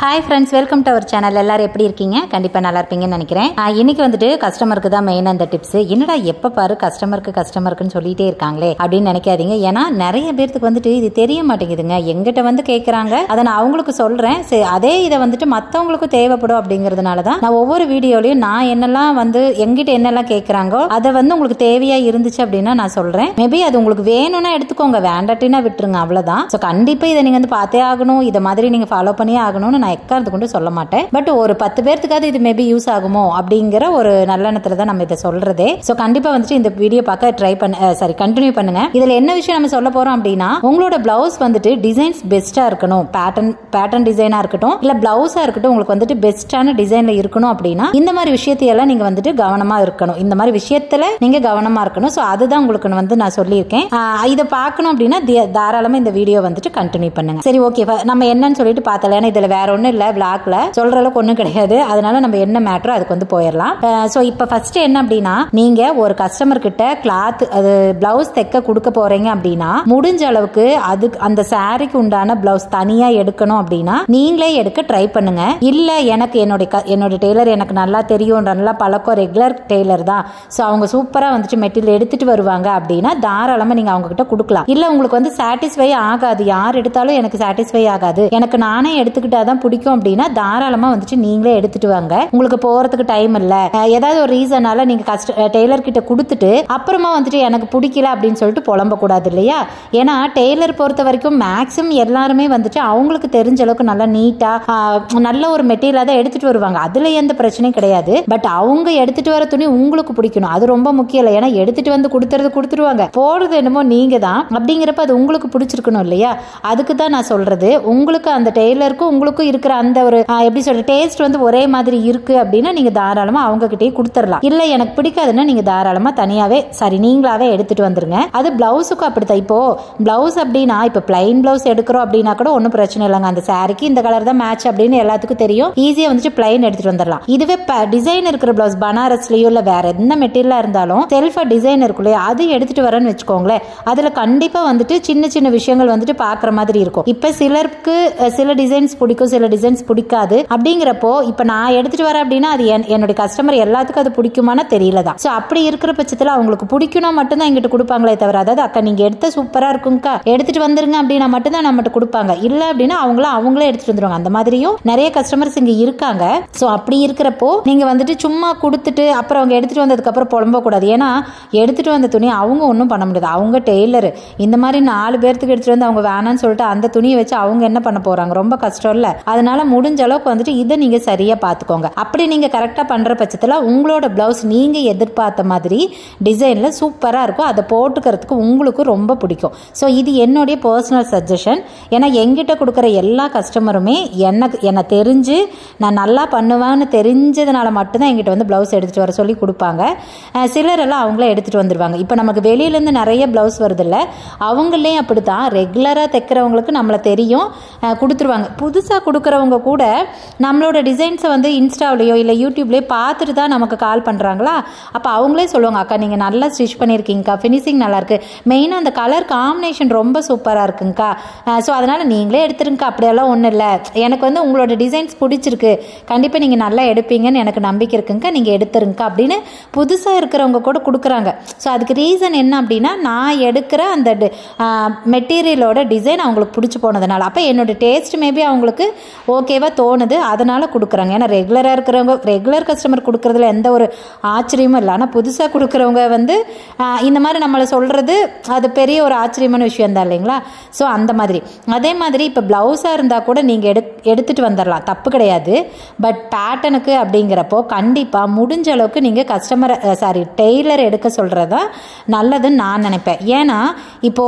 Hi friends, welcome to our channel. எல்லாரும் எப்படி இருக்கீங்க? கண்டிப்பா நல்லா இருப்பீங்கன்னு நினைக்கிறேன். இன்னைக்கு வந்துட்டு கஸ்டமருக்கு தான் மெயின் அந்த டிப்ஸ். என்னடா எப்ப பாரு கஸ்டமருக்குன்னு சொல்லிட்டே இருக்காங்களே அப்படின்னு நினைக்காதீங்க. ஏன்னா நிறைய பேருக்கு வந்துட்டு இது தெரிய மாட்டேங்குதுங்க. எங்கிட்ட வந்து கேக்குறாங்க. அதை நான் அவங்களுக்கு சொல்றேன். அதே இதை வந்துட்டு மத்தவங்களுக்கும் தேவைப்படும் அப்படிங்கறதுனால தான் நான் ஒவ்வொரு வீடியோலயும் நான் என்னெல்லாம் வந்து எங்கிட்ட என்னெல்லாம் கேக்குறாங்களோ அதை வந்து உங்களுக்கு தேவையா இருந்துச்சு அப்படின்னா நான் சொல்றேன். மேபி அது உங்களுக்கு வேணும்னா எடுத்துக்கோங்க, வேண்டாட்டினா விட்டுருங்க, அவ்வளவுதான். சோ கண்டிப்பா இதை நீங்க வந்து பார்த்தே ஆகணும், இதை மாதிரி நீங்க ஃபாலோ பண்ணியே ஆகணும்னு நான் எக்காரத்து கொண்டு சொல்ல மாட்டேன். பட் ஒரு 10 பேர்த்துக்காவது இது மேபி யூஸ் ஆகுமோ அப்படிங்கிற ஒரு நல்லெண்ணத்துல தான் நம்ம இதை சொல்றதே. சோ கண்டிப்பா வந்துட்டு இந்த வீடியோ பார்க்க கண்டினியூ பண்ணுங்க. இதுல என்ன விஷயம் நம்ம சொல்ல போறோம் அப்படின்னா, உங்களோட பிளவுஸ் வந்துட்டு டிசைன்ஸ் பெஸ்டா இருக்கணும், பேட்டர்ன் டிசைனா இருக்கட்டும் இல்ல பிளவுஸா இருக்கட்டும், உங்களுக்கு வந்துட்டு பெஸ்டான டிசைன்ல இருக்கணும் அப்படின்னா இந்த மாதிரி விஷயத்தையெல்லாம் நீங்க வந்துட்டு கவனமா இருக்கணும். இந்த மாதிரி விஷயத்துல நீங்க கவனமா இருக்கணும். சோ அதுதான் உங்களுக்கு வந்து நான் சொல்லியிருக்கேன். இதை பார்க்கணும் அப்படின்னா தாராளமா இந்த வீடியோ வந்துட்டு கண்டினியூ பண்ணுங்க. சரி, ஓகே, நம்ம என்னன்னு சொல்லிட்டு பார்த்தல. ஏன்னா இதுல வேற ஒண்ணும் இல்ல, பிளாக்ல சொல்ற அளவுக்கு ஒண்ணும் கிடையாது. அதனால நம்ம என்ன மேட்டரோ அதுக்கு வந்து போயிடலாம். சோ இப்ப ஃபர்ஸ்ட் என்ன அப்படின்னா, நீங்க ஒரு கஸ்டமர் கிட்ட கிளாத் அது பிளவுஸ் தைக்க கொடுக்க போறீங்க அப்படின்னா முடிஞ்ச அளவுக்கு அதுக்கு அந்த சாரிக்கு உண்டான பிளவுஸ் தனியா எடுக்கணும் அப்படின்னா நீங்களே எடுக்க ட்ரை பண்ணுங்க. இல்ல எனக்கு என்னோட டெய்லர் எனக்கு நல்லா தெரியும், நல்லா பழக்கம், ரெகுலர் டெய்லர் தான், சோ அவங்க சூப்பரா வந்துட்டு மெட்டீரியல் எடுத்துட்டு வருவாங்க அப்படின்னா தாராளமா நீங்க அவங்க கிட்ட கொடுக்கலாம். இல்ல உங்களுக்கு வந்து சாட்டிஸ்ஃபை ஆகாது, யார் எடுத்தாலும் எனக்கு சாட்டிஸ்ஃபை ஆகாது, எனக்கு நானே எடுத்துக்கிட்டாதான் பிடிக்கும் அப்படின்னா தாராளமா வந்துட்டு நீங்களே எடுத்துட்டு வாங்க. உங்களுக்கு போறதுக்கு டைம் இல்ல, ஏதாவது ஒரு ரீசனால நீங்க டெய்லர் கிட்ட கொடுத்துட்டு அப்புறமா வந்துட்டு எனக்கு பிடிக்கல அப்படின்னு சொல்லிட்டு புலம்ப கூடாது இல்லையா? ஏன்னா டெய்லர் பொறுத்த வரைக்கும் மேக்ஸிமம் எல்லாருமே வந்துட்டு அவங்களுக்கு தெரிஞ்ச அளவுக்கு நல்லா நீட்டா நல்ல ஒரு மெட்டீரியலா தான் எடுத்துட்டு வருவாங்க. அதுல எந்த பிரச்சனையும் கிடையாது. பட் அவங்க எடுத்துட்டு வர துணி உங்களுக்கு பிடிக்கணும், அது ரொம்ப முக்கியம் இல்லை. ஏன்னா எடுத்துட்டு வந்து கொடுத்துருவாங்க, போடுறது என்னமோ நீங்க தான். அப்படிங்கிறப்ப அது உங்களுக்கு பிடிச்சிருக்கணும் இல்லையா? அதுக்கு தான் நான் சொல்றது. உங்களுக்கு அந்த டெய்லருக்கும் உங்களுக்கும் இருக்கிற அந்த ஒரு எப்படி சொல்ற டேஸ்ட் வந்து ஒரே மாதிரி இருக்கு அப்படின்னா நீங்க தாராளமா அவங்க கிட்டே கொடுத்துடலாம். இல்ல எனக்கு பிடிக்காதுன்னா நீங்க தாராளமா தனியாவே நீங்களாவே எடுத்துட்டு வந்துருங்க. அது பிளவுஸுக்கும் அப்படித்தான். இப்போ பிளவுஸ் அப்படின்னா இப்ப பிளைன் பிளவுஸ் எடுக்கிறோம் அப்படின்னா கூட ஒன்னும் பிரச்சனை இல்லைங்க. அந்த சாரிக்கு இந்த கலர் தான் மேட்ச் அப்படின்னு எல்லாத்துக்கும் தெரியும், ஈஸியா வந்துட்டு பிளைன் எடுத்துட்டு வந்துடலாம். இதுவே டிசைன் இருக்கிற பிளவுஸ் பனாரஸ்லயோ இல்ல வேற எந்த மெட்டீரியலா இருந்தாலும் செல்ஃபா டிசைன் இருக்குல்லையா, அது எடுத்துட்டு வரேன்னு வச்சுக்கோங்களேன், அதுல கண்டிப்பா வந்துட்டு சின்ன சின்ன விஷயங்கள் வந்துட்டு பாக்குற மாதிரி இருக்கும். இப்ப சிலருக்கு சில டிசைன்ஸ் பிடிக்கும், சில டிசைன்ஸ் பிடிக்காது. அப்படிங்கிறப்போ இப்ப நான் எடுத்துட்டு வரேன் அப்படின்னா அது என்னுடைய கஸ்டமர் எல்லாத்துக்கும் அது பிடிக்குமானா தெரியலதான். சோ அப்படி இருக்கிற பட்சத்துல அவங்களுக்கு பிடிக்கும்னா மட்டும்தான் எங்கிட்ட கொடுப்பாங்களே தவிர, அதாவது அக்கா நீங்க எடுத்த சூப்பரா இருக்குங்கக்கா எடுத்துட்டு வந்துருங்க அப்படின்னா மட்டும்தான் நம்மகிட்ட கொடுப்பாங்க. இல்ல அப்படின்னா அவங்களே எடுத்துட்டு வந்துருவாங்க. அந்த மாதிரியும் நிறைய கஸ்டமர்ஸ் இங்க இருக்காங்க. சோ அப்படி இருக்கிறப்போ நீங்க வந்துட்டு சும்மா கொடுத்துட்டு அப்புறம் அவங்க எடுத்துட்டு வந்ததுக்கு அப்புறம் புலம்ப கூடாது. ஏன்னா எடுத்துட்டு வந்த துணி அவங்க ஒன்றும் பண்ண முடியாது, அவங்க டெய்லர். இந்த மாதிரி 4 பேர்த்துக்கு எடுத்துட்டு வந்து அவங்க வேணான்னு சொல்லிட்டு அந்த துணியை வச்சு அவங்க என்ன பண்ண போறாங்க, ரொம்ப கஷ்டம் இல்ல. அதனால முடிஞ்ச அளவுக்கு வந்துட்டு இதை நீங்க சரியா பாத்துக்கோங்க. அப்படி நீங்க கரெக்டா பண்ற பட்சத்துல உங்களோட பிளவுஸ் நீங்க எதிர்பார்த்த மாதிரி டிசைன்ல சூப்பரா இருக்கும், அதை போட்டுக்கிறதுக்கு உங்களுக்கு ரொம்ப பிடிக்கும். சோ இது என்னுடைய பர்சனல் சஜஷன். ஏன்னா எங்கிட்ட கொடுக்குற எல்லா கஸ்டமருமே என்ன தெரிஞ்சு நான் நல்லா பண்ணுவேன்னு தெரிஞ்சதுனால மட்டும்தான் எங்கிட்ட வந்து பிளவுஸ் எடுத்துட்டு வர சொல்லி கொடுப்பாங்க. சிலர் எல்லாம் அவங்களே எடுத்துட்டு வந்துருவாங்க. இப்ப நமக்கு வெளியில இருந்து நிறைய பிளவுஸ் வருது இல்ல, அவங்களே அப்படித்தான் ரெகுலரா தைக்கிறவங்களுக்கு நம்மள தெரியும், கொடுத்துருவாங்க. புதுசா கொடுக்கறவங்க கூட நம்மளோட டிசைன்ஸை வந்து இன்ஸ்டாவிலையோ இல்லை யூடியூப்லேயோ பார்த்துட்டு தான் நமக்கு கால் பண்ணுறாங்களா, அப்போ அவங்களே சொல்லுவாங்க, அக்கா நீங்கள் நல்லா ஸ்டிச் பண்ணியிருக்கீங்கக்கா, ஃபினிஷிங் நல்லா இருக்கு, மெயினாக அந்த கலர் காம்பினேஷன் ரொம்ப சூப்பராக இருக்குங்கக்கா, ஸோ அதனால் நீங்களே எடுத்துருங்கக்கா, அப்படியெல்லாம் ஒன்றும் இல்லை, எனக்கு வந்து உங்களோட டிசைன்ஸ் பிடிச்சிருக்கு, கண்டிப்பாக நீங்கள் நல்லா எடுப்பீங்கன்னு எனக்கு நம்பிக்கை இருக்குங்கக்கா, நீங்கள் எடுத்துருங்கக்கா அப்படின்னு புதுசாக இருக்கிறவங்க கூட கொடுக்குறாங்க. ஸோ அதுக்கு ரீசன் என்ன அப்படின்னா, நான் எடுக்கிற அந்த மெட்டீரியலோட டிசைன் அவங்களுக்கு பிடிச்சி போனதுனால, அப்போ என்னோட டேஸ்ட் மேபி அவங்களுக்கு ஓகேவா தோணுது, அதனால கொடுக்குறாங்க. ஏன்னா ரெகுலரா இருக்கிறவங்க ரெகுலர் கஸ்டமர் கொடுக்கறதுல எந்த ஒரு ஆச்சரியமும் இல்லை. ஆனால் புதுசாக கொடுக்குறவங்க வந்து இந்த மாதிரி நம்மளை சொல்றது அது பெரிய ஒரு ஆச்சரியமான விஷயம் தான் இல்லைங்களா? ஸோ அந்த மாதிரி அதே மாதிரி இப்போ பிளவுஸாக இருந்தால் கூட நீங்கள் எடுத்துட்டு வந்துடலாம், தப்பு கிடையாது. பட் பேட்டர்னுக்கு அப்படிங்கிறப்போ கண்டிப்பாக முடிஞ்ச அளவுக்கு நீங்கள் டெய்லர் எடுக்க சொல்றதா நல்லதுன்னு நான் நினைப்பேன். ஏன்னா இப்போ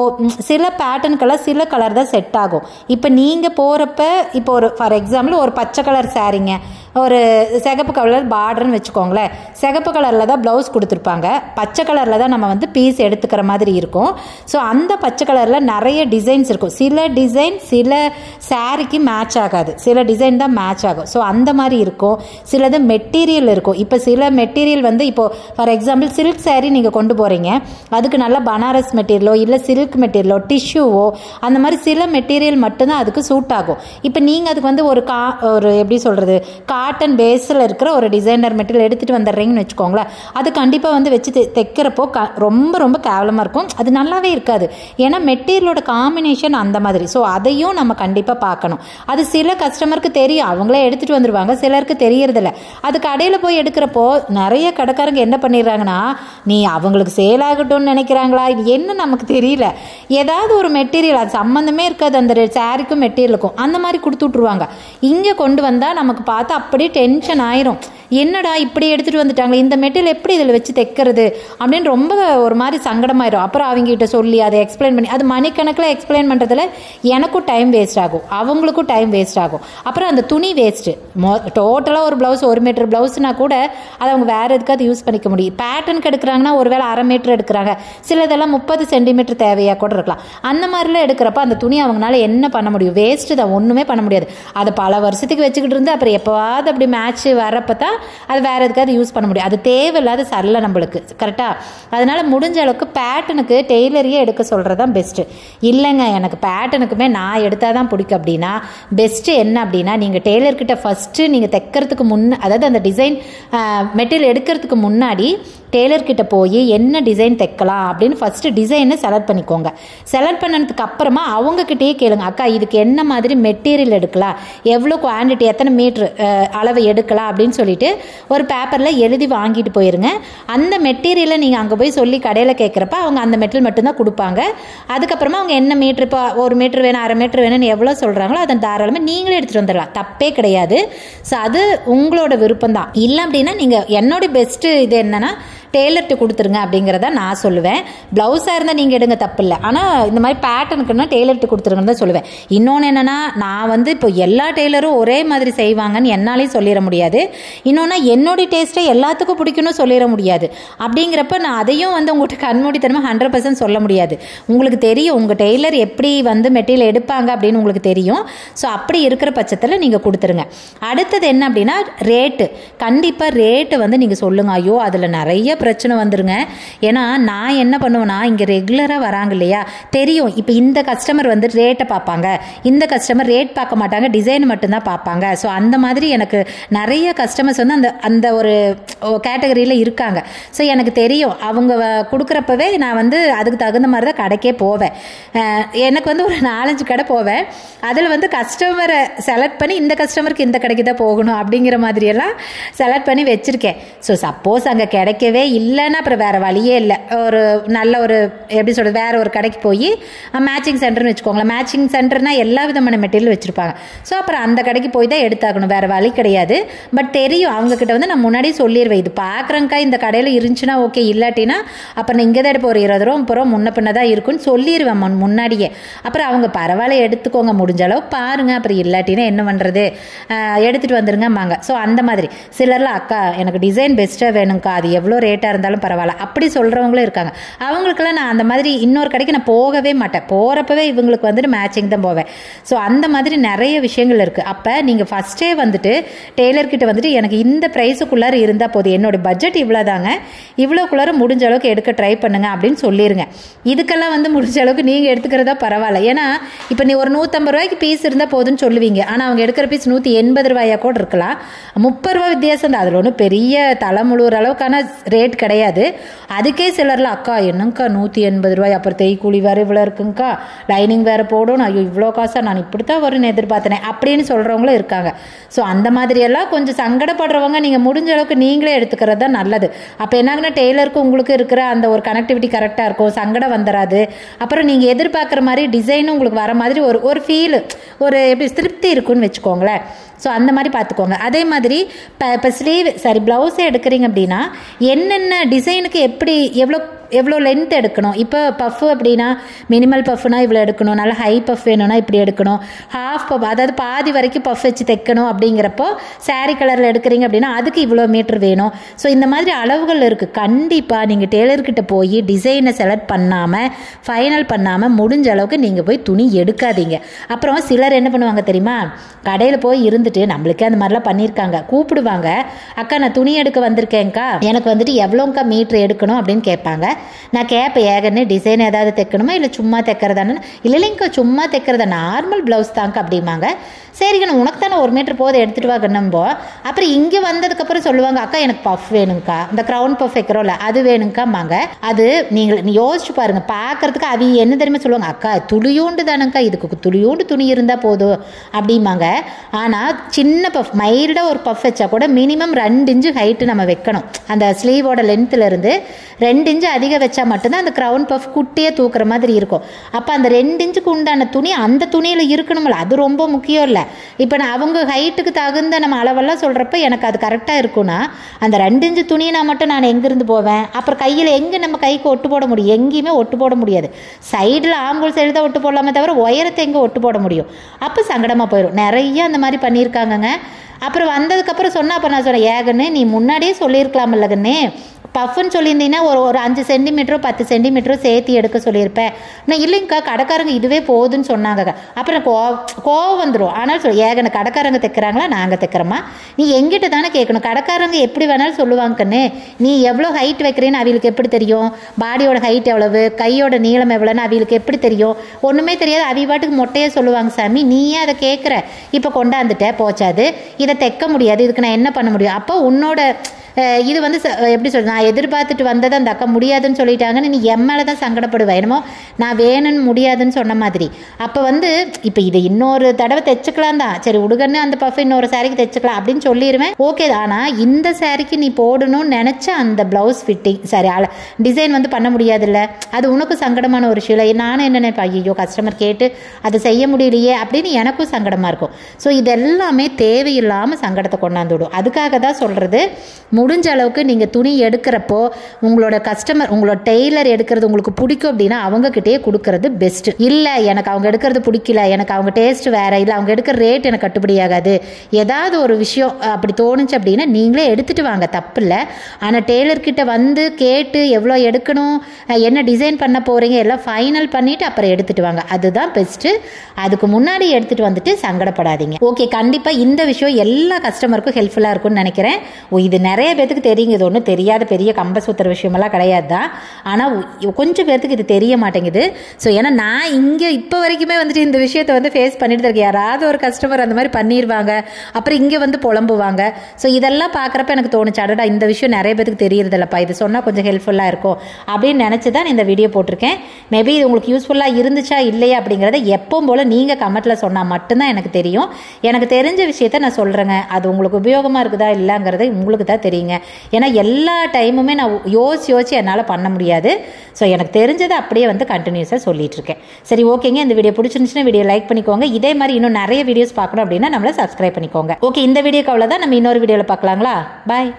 சில பேட்டர்னுக்கெல்லாம் சில கலர் தான் செட் ஆகும். இப்போ நீங்க போறப்ப இப்போ ஒரு ஃபார் எக்ஸாம்பிள் ஒரு பச்சை கலர் சாரீங்க, ஒரு சிகப்பு கலர் பார்டர்னு வச்சுக்கோங்களேன். சிகப்பு கலரில் தான் ப்ளவுஸ் கொடுத்துருப்பாங்க, பச்சை கலரில் தான் நம்ம வந்து பீஸ் எடுத்துக்கிற மாதிரி இருக்கும். ஸோ அந்த பச்சை கலரில் நிறைய டிசைன்ஸ் இருக்கும். சில டிசைன் சில சாரிக்கு மேட்ச் ஆகாது, சில டிசைன் தான் மேட்ச் ஆகும். ஸோ அந்த மாதிரி இருக்கும். சிலது மெட்டீரியல் இருக்கும். இப்போ சில மெட்டீரியல் வந்து இப்போ ஃபார் எக்ஸாம்பிள் சில்க் சாரீ நீங்கள் கொண்டு போகிறீங்க, அதுக்கு நல்லா பனாரஸ் மெட்டீரியலோ இல்லை சில்க் மெட்டீரியலோ டிஷ்யூவோ அந்த மாதிரி சில மெட்டீரியல் மட்டும்தான் அதுக்கு சூட் ஆகும். இப்போ நீங்கள் அதுக்கு வந்து ஒரு எப்படி சொல்கிறது காட்டன் பேஸில் இருக்கிற ஒரு டிசைனர் மெட்டீரியல் எடுத்துகிட்டு வந்துடுறீங்கன்னு வச்சுக்கோங்களேன், அது கண்டிப்பாக வந்து வச்சு தைக்கிறப்போ ரொம்ப ரொம்ப கேவலமாக இருக்கும், அது நல்லாவே இருக்காது. ஏன்னா மெட்டீரியலோட காம்பினேஷன் அந்த மாதிரி. ஸோ அதையும் நம்ம கண்டிப்பாக பார்க்கணும். அது சில கஸ்டமருக்கு தெரியும், அவங்களே எடுத்துகிட்டு வந்துடுவாங்க, சிலருக்கு தெரியறதில்ல. அது கடையில் போய் எடுக்கிறப்போ நிறைய கடைக்காரங்க என்ன பண்ணிடுறாங்கன்னா, நீ அவங்களுக்கு சேல் ஆகட்டும்னு நினைக்கிறாங்களா இது என்ன நமக்கு தெரியல, ஏதாவது ஒரு மெட்டீரியல் அது சம்மந்தமே இருக்காது அந்த சாரிக்கும் மெட்டீரியலுக்கும் அந்த மாதிரி கொடுத்து விட்ருவாங்க. இங்கே கொண்டு வந்தால் நமக்கு பார்த்து அப்படியே டென்ஷன் ஆயிரும், என்னடா இப்படி எடுத்துகிட்டு வந்துட்டாங்க, இந்த மெட்டீரியல் எப்படி இதில் வச்சு தைக்கிறது அப்படின்னு ரொம்ப ஒரு மாதிரி சங்கடமாயிரும். அப்புறம் அவங்ககிட்ட சொல்லி அதை எக்ஸ்பிளைன் பண்ணி அது மணிக்கணக்கில் எக்ஸ்பிளைன் பண்ணுறதுல எனக்கும் டைம் வேஸ்ட் ஆகும், அவங்களுக்கும் டைம் வேஸ்ட் ஆகும். அப்புறம் அந்த துணி வேஸ்ட்டு. டோட்டலாக ஒரு ப்ளவுஸ் 1 மீட்டர் ப்ளவுஸ்னா கூட அதை அவங்க வேறு எதுக்காவது யூஸ் பண்ணிக்க முடியும். பேட்டர்னுக்கு எடுக்கிறாங்கன்னா ஒரு வேளை 1/2 மீட்டர் எடுக்கிறாங்க, சிலதெல்லாம் 30 சென்டிமீட்டர் தேவையாக கூட இருக்கலாம். அந்த மாதிரிலாம் எடுக்கிறப்ப அந்த துணி அவங்களால என்ன பண்ண முடியும், வேஸ்ட்டு தான், ஒன்றுமே பண்ண முடியாது. அதை பல வருஷத்துக்கு வச்சுக்கிட்டு இருந்து அப்புறம் எப்போவாது அப்படி மேட்ச் வரப்போ தான் அது வேறு எதுக்காவது யூஸ் பண்ண முடியும். அது தேவையில்லாத சரல நம்மளுக்கு கரெக்டாக. அதனால் முடிஞ்ச அளவுக்கு பேட்டனுக்கு டெய்லரையே எடுக்க சொல்கிறது தான் பெஸ்ட்டு. இல்லைங்க எனக்கு பேட்டனுக்குமே நான் எடுத்தால் தான் பிடிக்கும் அப்படின்னா பெஸ்ட்டு என்ன அப்படின்னா, நீங்கள் டெய்லர்கிட்ட ஃபஸ்ட்டு நீங்கள் தைக்கிறதுக்கு அதாவது அந்த டிசைன் மெட்டீரியல் எடுக்கிறதுக்கு முன்னாடி டெய்லர்கிட்ட போய் என்ன டிசைன் தைக்கலாம் அப்படின்னு ஃபஸ்ட்டு டிசைனை செலக்ட் பண்ணிக்கோங்க. செலக்ட் பண்ணதுக்கு அப்புறமா அவங்கக்கிட்டயே கேளுங்க, அக்கா இதுக்கு என்ன மாதிரி மெட்டீரியல் எடுக்கலாம், எவ்வளோ குவான்டிட்டி எத்தனை மீட்ரு அளவு எடுக்கலாம் அப்படின்னு சொல்லிட்டு ஒரு பேப்பரில் எழுதி வாங்கிட்டு போயிருங்க. அந்த மெட்டீரியலை நீங்கள் அங்கே போய் சொல்லி கடையில் கேட்குறப்ப அவங்க அந்த மெட்டீரியல் மட்டும்தான் கொடுப்பாங்க. அதுக்கப்புறமா அவங்க என்ன மீட்ரு, இப்போ 1 மீட்ரு வேணும் 1/2 மீட்ரு வேணும்னு எவ்வளோ சொல்கிறாங்களோ அதை தாராளமாக நீங்களே எடுத்துகிட்டு வந்துடலாம், தப்பே கிடையாது. ஸோ அது உங்களோட விருப்பம் தான். இல்லை அப்படின்னா நீங்கள் என்னோட பெஸ்ட்டு இது என்னென்னா டெய்லர்கிட்ட கொடுத்துருங்க அப்படிங்கிறத நான் சொல்லுவேன். ப்ளவுஸாக இருந்தால் நீங்கள் எடுங்க தப்பு இல்லை, ஆனால் இந்த மாதிரி பேட்டர்னுக்குன்னா டெய்லர்கிட்ட கொடுத்துருங்கன்னு தான் சொல்லுவேன். இன்னொன்று என்னென்னா நான் வந்து இப்போ எல்லா டெய்லரும் ஒரே மாதிரி செய்வாங்கன்னு என்னாலையும் சொல்லிட முடியாது. இன்னொன்று என்னோடய டேஸ்ட்டை எல்லாத்துக்கும் பிடிக்கணும் சொல்லிட முடியாது. அப்படிங்கிறப்ப நான் அதையும் வந்து உங்கள்கிட்ட கண்மூடித்தனமாக 100% சொல்ல முடியாது. உங்களுக்கு தெரியும் உங்கள் டெய்லர் எப்படி வந்து மெட்டீரியல் எடுப்பாங்க அப்படின்னு உங்களுக்கு தெரியும். ஸோ அப்படி இருக்கிற பட்சத்தில் நீங்கள் கொடுத்துருங்க. அடுத்தது என்ன அப்படின்னா ரேட்டு. கண்டிப்பாக ரேட்டு வந்து நீங்கள் சொல்லுங்கள். ஐயோ அதில் நிறைய பிரச்சனை வந்துருங்க. ஏன்னா நான் என்ன பண்ணுவேன்னா, இங்கே ரெகுலராக வராங்க இல்லையா, தெரியும் இப்போ இந்த கஸ்டமர் வந்து ரேட்டை பார்ப்பாங்க, இந்த கஸ்டமர் ரேட் பார்க்க மாட்டாங்க, டிசைன் மட்டும்தான் பார்ப்பாங்க. ஸோ அந்த மாதிரி எனக்கு நிறைய கஸ்டமர்ஸ் வந்து அந்த அந்த ஒரு கேட்டகரியில் இருக்காங்க. ஸோ எனக்கு தெரியும் அவங்க கொடுக்குறப்பவே நான் வந்து அதுக்கு தகுந்த மாதிரி தான் கடைக்கே போவேன். எனக்கு வந்து ஒரு 4-5 கடை போவேன். அதில் வந்து கஸ்டமரை செலக்ட் பண்ணி இந்த கஸ்டமருக்கு இந்த கடைக்கு தான் போகணும் அப்படிங்கிற மாதிரியெல்லாம் செலக்ட் பண்ணி வச்சுருக்கேன். ஸோ சப்போஸ் அங்கே கிடைக்கவே இல்லைன்னா அப்புறம் வேறு வழியே இல்லை, ஒரு நல்ல ஒரு எப்படி சொல்கிறது வேறு ஒரு கடைக்கு போய் மேட்சிங் சென்டர்னு வச்சுக்கோங்களேன். மேட்சிங் சென்டர்னால் எல்லா விதமான மெட்டீரியல் வச்சுருப்பாங்க. ஸோ அப்புறம் அந்த கடைக்கு போய் தான் எடுத்தாகணும், வேறு வழி கிடையாது. பட் தெரியும் அவங்கக்கிட்ட வந்து நான் முன்னாடியே சொல்லிடுவேன், இது பார்க்குறேங்க்கா இந்த கடையில் இருந்துச்சுன்னா ஓகே, இல்லாட்டினா அப்புறம் நான் இங்கே தான் எடுப்போம், ஒரு 20 ரூபா 30 ரூபா முன்ன பின்ன தான் இருக்குன்னு சொல்லிடுவேன் முன்னாடியே. அப்புறம் அவங்க பரவாயில்ல எடுத்துக்கோங்க முடிஞ்ச அளவு பாருங்கள், அப்புறம் இல்லாட்டினா என்ன பண்ணுறது எடுத்துகிட்டு வந்துருங்கம்பாங்க. ஸோ அந்த மாதிரி சிலர்லாம் அக்கா எனக்கு டிசைன் பெஸ்ட்டாக வேணுங்க்கா, அது எவ்வளோ ரேட்டாக இருந்தாலும் பரவாயில்ல அப்படி சொல்கிறவங்களும் இருக்காங்க. அவங்களுக்கெல்லாம் நான் அந்த மாதிரி இன்னொரு கடைக்கு நான் போகவே மாட்டேன். போகிறப்பவே இவங்களுக்கு வந்துட்டு மேட்சிங் தான் போவேன். ஸோ அந்த மாதிரி நிறைய விஷயங்கள் இருக்குது. அப்போ நீங்கள் ஃபஸ்ட்டே வந்துட்டு டெய்லர்கிட்ட வந்துட்டு எனக்கு இந்த ப்ரைஸுக்குள்ளார இருந்தால் போதும், என்னோட பட்ஜெட் இவ்வளோ தாங்க, இவ்வளோக்குள்ளார முடிஞ்ச அளவுக்கு எடுக்க ட்ரை பண்ணுங்க அப்படின்னு சொல்லிடுங்க. இதுக்கெல்லாம் வந்து முடிஞ்ச அளவுக்கு நீங்கள் எடுத்துக்கிறதா பரவாயில்ல. ஏன்னா இப்போ நீ ஒரு 150 ரூபாய்க்கு பீஸ் இருந்தால் போதுன்னு சொல்லுவீங்க, ஆனால் அவங்க எடுக்கிற பீஸ் 180 ரூபாயா கூட இருக்கலாம். 30 ரூபா வித்தியாசம் தான், அதில் ஒன்றும் பெரிய தலைமுழுற அளவுக்கான ரேட் கிடையாது. அதுக்கே சிலர்ல அக்கா என்னங்கக்கா 180 ரூபாய், அப்புறம் தேய்க்கூலி வேறு இவ்வளோ இருக்குங்கக்கா, லைனிங் வேறு போடணும், ஐயோ இவ்வளோ காசா, நான் இப்படித்தான் வரும்னு எதிர்பார்த்தனே அப்படின்னு சொல்கிறவங்களும் இருக்காங்க. ஸோ அந்த மாதிரியெல்லாம் கொஞ்சம் சங்கடப்படுறவங்க நீங்கள் முடிஞ்ச அளவுக்கு நீங்களே எடுத்துக்கிறது தான் நல்லது. அப்போ என்னாங்கன்னா டெய்லருக்கு உங்களுக்கு இருக்கிற அந்த ஒரு கனெக்டிவிட்டி கரெக்டாக இருக்கும், சங்கடம் வந்துடாது. அப்புறம் நீங்கள் எதிர்பார்க்குற மாதிரி டிசைனும் உங்களுக்கு வர மாதிரி ஒரு ஃபீல், ஒரு எப்படி திருப்தி இருக்குன்னு வச்சுக்கோங்களேன். ஸோ அந்த மாதிரி பார்த்துக்கோங்க. அதே மாதிரி இப்போ ஸ்லீவ் ப்ளவுஸே எடுக்கிறீங்க அப்படின்னா என்னென்ன டிசைனுக்கு எப்படி எவ்வளோ எவ்வளோ லென்த் எடுக்கணும். இப்போ பஃப் அப்படின்னா மினிமல் பஃப்னா இவ்வளோ எடுக்கணும், நல்லா ஹை பஃப் வேணும்னா இப்படி எடுக்கணும், ஹாஃப் பஃப் அதாவது பாதி வரைக்கும் பஃப் வச்சு தைக்கணும். அப்படிங்கிறப்போ சாரீ கலரில் எடுக்கிறீங்க அப்படின்னா அதுக்கு இவ்வளோ மீட்டர் வேணும். ஸோ இந்த மாதிரி அளவுகள் இருக்குது. கண்டிப்பாக நீங்கள் டெய்லர்கிட்ட போய் டிசைனை செலக்ட் பண்ணாமல் ஃபைனல் பண்ணாமல் முடிஞ்ச அளவுக்கு நீங்கள் போய் துணி எடுக்காதீங்க. அப்புறம் சிலர் என்ன பண்ணுவாங்க தெரியுமா, கடையில் போய் இருந்துட்டு நம்மளுக்கே அந்த மாதிரிலாம் பண்ணியிருக்காங்க, கூப்பிடுவாங்க, அக்கா நான் துணி எடுக்க வந்திருக்கேன்க்கா, எனக்கு வந்துட்டு எவ்வளோங்க்கா மீட்ரு எடுக்கணும் அப்படின்னு கேட்பாங்க. நான் கேட்பேன், ஏகன்னு டிசைன் ஏதாவது தைக்கணுமா இல்லை சும்மா தைக்கிறதானு. இல்லைங்கக்கா சும்மா தைக்கிறதா, நார்மல் ப்ளவுஸ் தாங்க அப்படிம்பாங்க. சரிங்க நான் உனக்கு தானே 1 மீட்டர் போதை எடுத்துகிட்டு வாங்கணும்போ. அப்புறம் இங்கே வந்ததுக்கப்புறம் சொல்லுவாங்க, அக்கா எனக்கு பஃப் வேணுங்க்கா, இந்த க்ரௌன் பஃப் வைக்கிறோம்ல அது வேணுங்க்காம்பாங்க. அது நீங்கள் யோசிச்சு பாருங்கள், பார்க்குறதுக்கு அவி என்ன தெரியுமா சொல்லுவாங்க, அக்கா துளியோண்டு தானேங்க்கா, இதுக்கு துளியோண்டு துணி இருந்தால் போதும் அப்படிம்பாங்க. ஆனால் சின்ன பஃப் மைல்டாக ஒரு பஃப் வச்சா கூட மினிமம் 2 இன்ச்சு ஹைட்டு நம்ம வைக்கணும். அந்த ஸ்லீவோட லென்த்துலேருந்து 2 இன்ச்சு அதிகம் வச்சா மட்டும்தான் அந்த க்ரௌன் பஃப் குட்டியே தூக்குற மாதிரி இருக்கும். அப்போ அந்த 2 இன்ச்சுக்கு உண்டான துணி அந்த துணியில் இருக்கணும்ல, அது ரொம்ப முக்கியம் இல்லை. இப்போ நான் அவங்க ஹைட்டுக்கு தகுந்த நம்ம அளவெல்லாம் சொல்கிறப்ப எனக்கு அது கரெக்டாக இருக்கும்னா அந்த 2 இன்ச்சு துணியை மட்டும் நான் எங்கேருந்து போவேன். அப்புறம் கையில் எங்கே நம்ம கைக்கு ஒட்டு போட முடியும், எங்கேயுமே ஒட்டு போட முடியாது. சைடில் ஆம்பூல் சைடு தான் ஒட்டு போடலாமே தவிர உயரத்தை எங்கே ஒட்டு போட முடியும். அப்போ சங்கடமாக போயிடும். நிறைய அந்த மாதிரி பண்ணியிருக்காங்கங்க. அப்புறம் வந்ததுக்கப்புறம் சொன்னால், அப்போ நான் சொன்னேன், ஏகன்னு நீ முன்னாடியே சொல்லியிருக்கலாம் இல்லைங்கண்ணே, பஃப்னு சொல்லியிருந்தீங்கன்னா ஒரு 5 சென்டிமீட்டரோ 10 சென்டிமீட்டரோ சேர்த்து எடுக்க சொல்லியிருப்பேன். நான் இல்லைங்கக்கா கடைக்காரங்க இதுவே போகுதுன்னு சொன்னாங்க. அப்புறம் கோவம் வந்துடும். ஆனால் ஏகனை கடைக்காரங்க தைக்கிறாங்களா நாங்கள் தைக்கிறோமா, நீ எங்கிட்ட தானே கேட்கணும். கடைக்காரங்க எப்படி வேணாலும் சொல்லுவாங்கன்னு, நீ எவ்வளோ ஹைட் வைக்கிறேன்னு அவங்களுக்கு எப்படி தெரியும், பாடியோட ஹைட் எவ்வளவு, கையோட நீளம் எவ்வளோன்னு அவங்களுக்கு எப்படி தெரியும், ஒன்றுமே தெரியாது. அவி பாட்டுக்கு மொட்டையே சொல்லுவாங்க, சாமி நீயே அதை கேட்குற, இப்போ கொண்டாந்துட்ட போச்சாது, இதை தைக்க முடியாது, இதுக்கு நான் என்ன பண்ண முடியும். அப்போ உன்னோட இது வந்து எப்படி சொல்றது, நான் எதிர்பார்த்துட்டு வந்ததை அந்த அக்கா முடியாதுன்னு சொல்லிட்டாங்கன்னு நீ என் மேலே தான் சங்கடப்படுவேன், என்னமோ நான் வேணும்னு முடியாதுன்னு சொன்ன மாதிரி. அப்போ வந்து இப்போ இதை இன்னொரு தடவை தைச்சிக்கலாம் தான், சரி உடுகன்னு அந்த பஃப் இன்னொரு சாரிக்கு தைச்சிக்கலாம் அப்படின்னு சொல்லிடுவேன், ஓகே. ஆனால் இந்த சாரிக்கு நீ போடணும்னு நினச்ச அந்த ப்ளவுஸ் ஃபிட்டிங் சரி டிசைன் வந்து பண்ண முடியாதுல்ல, அது உனக்கும் சங்கடமான ஒரு விஷயம் இல்லை. நானும் என்ன நினைப்பேன், ஐயோ கஸ்டமர் கேட்டு அதை செய்ய முடியலையே அப்படின்னு எனக்கும் சங்கடமாக இருக்கும். ஸோ இதெல்லாமே தேவையில்லாமல் சங்கடத்தை கொண்டாந்து விடும். அதுக்காக தான் சொல்கிறது, முடிஞ்ச அளவுக்கு நீங்கள் துணி எடுக்கிறப்போ உங்களோட கஸ்டமர் உங்களோட டெய்லர் எடுக்கிறது உங்களுக்கு பிடிக்கும் அப்படின்னா அவங்கக்கிட்டே கொடுக்கறது பெஸ்ட்டு. இல்லை எனக்கு அவங்க எடுக்கிறது பிடிக்கல, எனக்கு அவங்க டேஸ்ட் வேறு, இல்லை அவங்க எடுக்கிற ரேட் எனக்கு கட்டுப்படி ஆகாது, ஏதாவது ஒரு விஷயம் அப்படி தோணுச்சு அப்படின்னா நீங்களே எடுத்துகிட்டு வாங்க, தப்பு இல்லை. ஆனால் டெய்லர்கிட்ட வந்து கேட்டு எவ்வளோ எடுக்கணும், என்ன டிசைன் பண்ண போகிறீங்க எல்லாம் ஃபைனல் பண்ணிவிட்டு அப்புறம் எடுத்துகிட்டு வாங்க, அதுதான் பெஸ்ட்டு. அதுக்கு முன்னாடி எடுத்துகிட்டு வந்துட்டு சங்கடப்படாதீங்க. ஓகே, கண்டிப்பாக இந்த விஷயம் எல்லா கஸ்டமருக்கும் ஹெல்ப்ஃபுல்லாக இருக்கும்னு நினைக்கிறேன். இது நிறைய பேருக்கு தெரியுங்க, இது ஒன்றும் தெரியாத பெரிய கம்பசூத்திர விஷயமெல்லாம் கிடையாது தான். ஆனால் கொஞ்சம் பேர்த்துக்கு இது தெரிய மாட்டேங்குது. ஸோ ஏன்னா நான் இங்கே இப்போ வரைக்குமே வந்துட்டு இந்த விஷயத்தை வந்து ஃபேஸ் பண்ணிட்டு தான் இருக்கேன். யாராவது ஒரு கஸ்டமர் அந்த மாதிரி பண்ணிடுவாங்க, அப்புறம் இங்கே வந்து புலம்புவாங்க. ஸோ இதெல்லாம் பார்க்குறப்ப எனக்கு தோணுச்சு, அடடா இந்த விஷயம் நிறைய பேருக்கு தெரியறதில்லப்பா, இது சொன்னால் கொஞ்சம் ஹெல்ப்ஃபுல்லாக இருக்கும் அப்படின்னு நினச்சி தான் இந்த வீடியோ போட்டிருக்கேன். மேபி இது உங்களுக்கு யூஸ்ஃபுல்லாக இருந்துச்சா இல்லையா அப்படிங்கிறத எப்பவும் போல் நீங்கள் கமெண்ட்டில் சொன்னால் மட்டும்தான் எனக்கு தெரியும். எனக்கு தெரிஞ்ச விஷயத்த நான் சொல்கிறேங்க, அது உங்களுக்கு உபயோகமாக இருக்குதா இல்லைங்கிறத உங்களுக்கு தான் தெரியுங்க. ஏன்னா எல்லா டைமுமே நான் யோசிச்சு என்னால் பண்ண முடியாது. ஸோ எனக்கு தெரிஞ்சதை அப்படியே வந்து கண்டினியூஸாக சொல்லிட்டு இருக்கேன். சரி ஓகேங்க, இந்த வீடியோ பிடிச்சிருந்துச்சுன்னா வீடியோ லைக் பண்ணிக்கோங்க. இதே மாதிரி இன்னும் நிறைய வீடியோஸ் பார்க்கணும் அப்படின்னா நம்மளை சப்ஸ்கிரைப் பண்ணிக்கோங்க. ஓகே, இந்த வீடியோக்கு அவ்வளோதான், நம்ம இன்னொரு வீடியோவில் பார்க்கலாங்களா? பாய்.